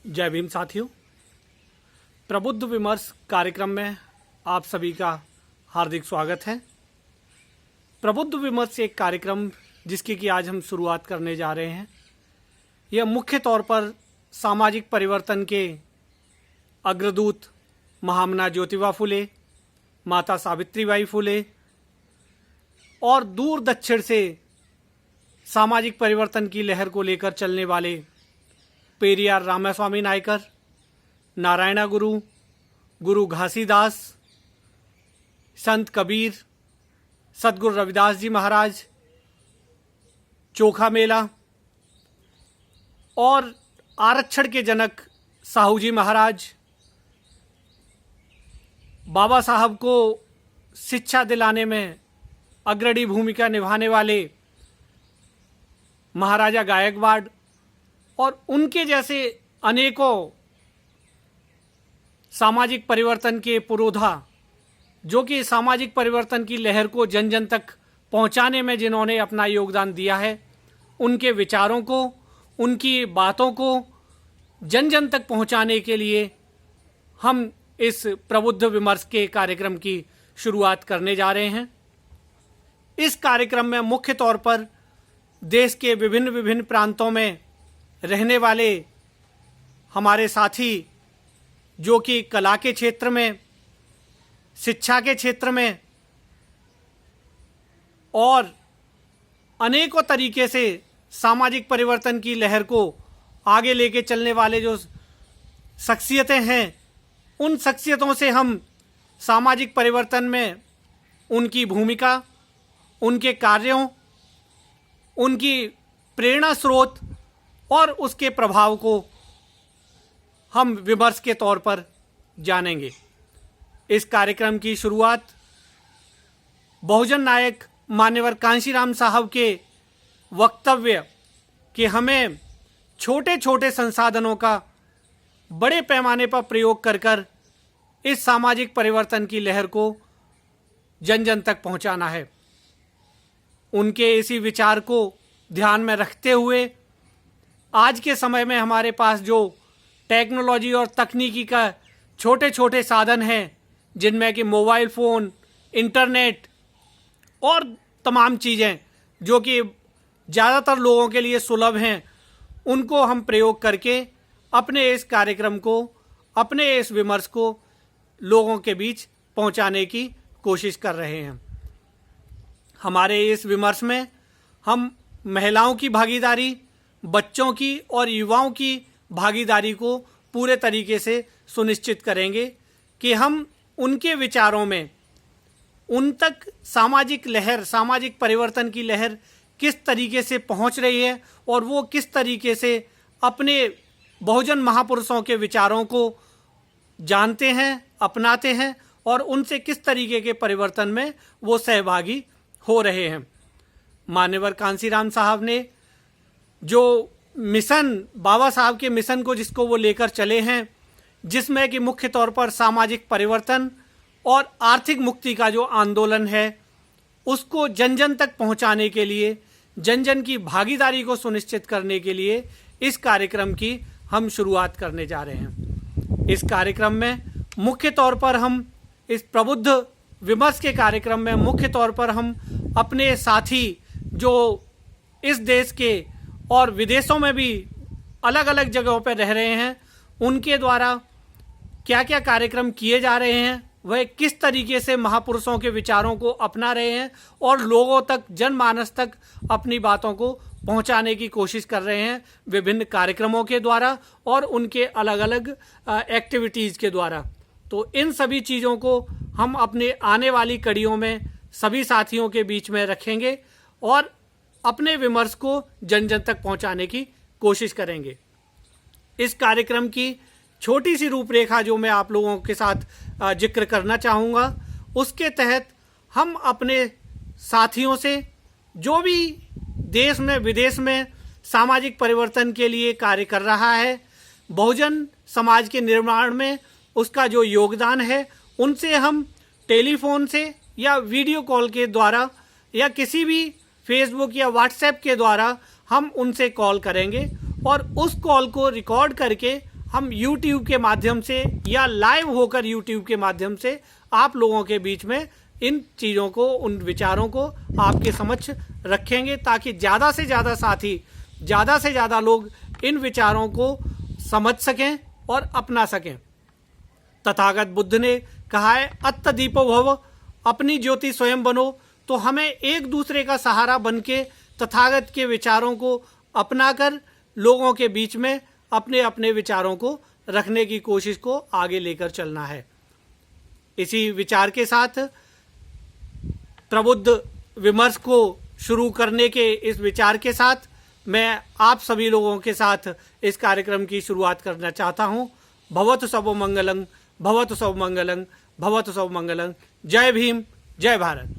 जय भीम साथियों। प्रबुद्ध विमर्श कार्यक्रम में आप सभी का हार्दिक स्वागत है। प्रबुद्ध विमर्श एक कार्यक्रम जिसकी कि आज हम शुरुआत करने जा रहे हैं। यह मुख्य तौर पर सामाजिक परिवर्तन के अग्रदूत महामना ज्योतिबा फुले, माता सावित्रीबाई फुले और दूर दक्षिण से सामाजिक परिवर्तन की लहर को लेकर चलने वाले पेरियार रामास्वामी नायकर, नारायणा गुरु, गुरु घासीदास, संत कबीर, सतगुरु रविदास जी महाराज, चोखा मेला और आरक्षण के जनक साहू जी महाराज, बाबा साहब को शिक्षा दिलाने में अग्रणी भूमिका निभाने वाले महाराजा गायकवाड़ और उनके जैसे अनेकों सामाजिक परिवर्तन के पुरोधा, जो कि सामाजिक परिवर्तन की लहर को जन जन तक पहुंचाने में जिन्होंने अपना योगदान दिया है, उनके विचारों को, उनकी बातों को जन जन तक पहुंचाने के लिए हम इस प्रबुद्ध विमर्श के कार्यक्रम की शुरुआत करने जा रहे हैं। इस कार्यक्रम में मुख्य तौर पर देश के विभिन्न प्रांतों में रहने वाले हमारे साथी, जो कि कला के क्षेत्र में, शिक्षा के क्षेत्र में और अनेकों तरीके से सामाजिक परिवर्तन की लहर को आगे लेके चलने वाले जो शख्सियतें हैं, उन शख्सियतों से हम सामाजिक परिवर्तन में उनकी भूमिका, उनके कार्यों, उनकी प्रेरणा स्रोत और उसके प्रभाव को हम विमर्श के तौर पर जानेंगे। इस कार्यक्रम की शुरुआत बहुजन नायक मान्यवर कांशीराम साहब के वक्तव्य कि हमें छोटे छोटे संसाधनों का बड़े पैमाने पर प्रयोग कर इस सामाजिक परिवर्तन की लहर को जन जन तक पहुंचाना है। उनके इसी विचार को ध्यान में रखते हुए आज के समय में हमारे पास जो टेक्नोलॉजी और तकनीकी का छोटे छोटे साधन हैं, जिनमें कि मोबाइल फ़ोन, इंटरनेट और तमाम चीज़ें जो कि ज़्यादातर लोगों के लिए सुलभ हैं, उनको हम प्रयोग करके अपने इस कार्यक्रम को, अपने इस विमर्श को लोगों के बीच पहुंचाने की कोशिश कर रहे हैं। हमारे इस विमर्श में हम महिलाओं की भागीदारी, बच्चों की और युवाओं की भागीदारी को पूरे तरीके से सुनिश्चित करेंगे कि हम उनके विचारों में, उन तक सामाजिक लहर, सामाजिक परिवर्तन की लहर किस तरीके से पहुंच रही है और वो किस तरीके से अपने बहुजन महापुरुषों के विचारों को जानते हैं, अपनाते हैं और उनसे किस तरीके के परिवर्तन में वो सहभागी हो रहे हैं। मान्यवर कांशीराम साहब ने जो मिशन, बाबा साहब के मिशन को जिसको वो लेकर चले हैं, जिसमें कि मुख्य तौर पर सामाजिक परिवर्तन और आर्थिक मुक्ति का जो आंदोलन है, उसको जन जन तक पहुंचाने के लिए, जन जन की भागीदारी को सुनिश्चित करने के लिए इस कार्यक्रम की हम शुरुआत करने जा रहे हैं। इस कार्यक्रम में मुख्य तौर पर हम इस प्रबुद्ध विमर्श के कार्यक्रम में मुख्य तौर पर हम अपने साथी जो इस देश के और विदेशों में भी अलग अलग जगहों पर रह रहे हैं, उनके द्वारा क्या क्या कार्यक्रम किए जा रहे हैं, वह किस तरीके से महापुरुषों के विचारों को अपना रहे हैं और लोगों तक, जनमानस तक अपनी बातों को पहुंचाने की कोशिश कर रहे हैं विभिन्न कार्यक्रमों के द्वारा और उनके अलग अलग एक्टिविटीज़ के द्वारा। तो इन सभी चीज़ों को हम अपने आने वाली कड़ियों में सभी साथियों के बीच में रखेंगे और अपने विमर्श को जन जन तक पहुंचाने की कोशिश करेंगे। इस कार्यक्रम की छोटी सी रूपरेखा जो मैं आप लोगों के साथ जिक्र करना चाहूँगा, उसके तहत हम अपने साथियों से जो भी देश में विदेश में सामाजिक परिवर्तन के लिए कार्य कर रहा है, बहुजन समाज के निर्माण में उसका जो योगदान है, उनसे हम टेलीफोन से या वीडियो कॉल के द्वारा या किसी भी फेसबुक या व्हाट्सएप के द्वारा हम उनसे कॉल करेंगे और उस कॉल को रिकॉर्ड करके हम YouTube के माध्यम से या लाइव होकर YouTube के माध्यम से आप लोगों के बीच में इन चीज़ों को, उन विचारों को आपके समक्ष रखेंगे, ताकि ज़्यादा से ज़्यादा साथी, ज़्यादा से ज़्यादा लोग इन विचारों को समझ सकें और अपना सकें। तथागत बुद्ध ने कहा है, अत्त दीपो भव, अपनी ज्योति स्वयं बनो। तो हमें एक दूसरे का सहारा बनके तथागत के विचारों को अपनाकर लोगों के बीच में अपने अपने विचारों को रखने की कोशिश को आगे लेकर चलना है। इसी विचार के साथ प्रबुद्ध विमर्श को शुरू करने के इस विचार के साथ मैं आप सभी लोगों के साथ इस कार्यक्रम की शुरुआत करना चाहता हूं। भवतु सर्वमंगलं, भवतु सर्वमंगलं, भवतु सर्वमंगलं। जय भीम, जय भारत।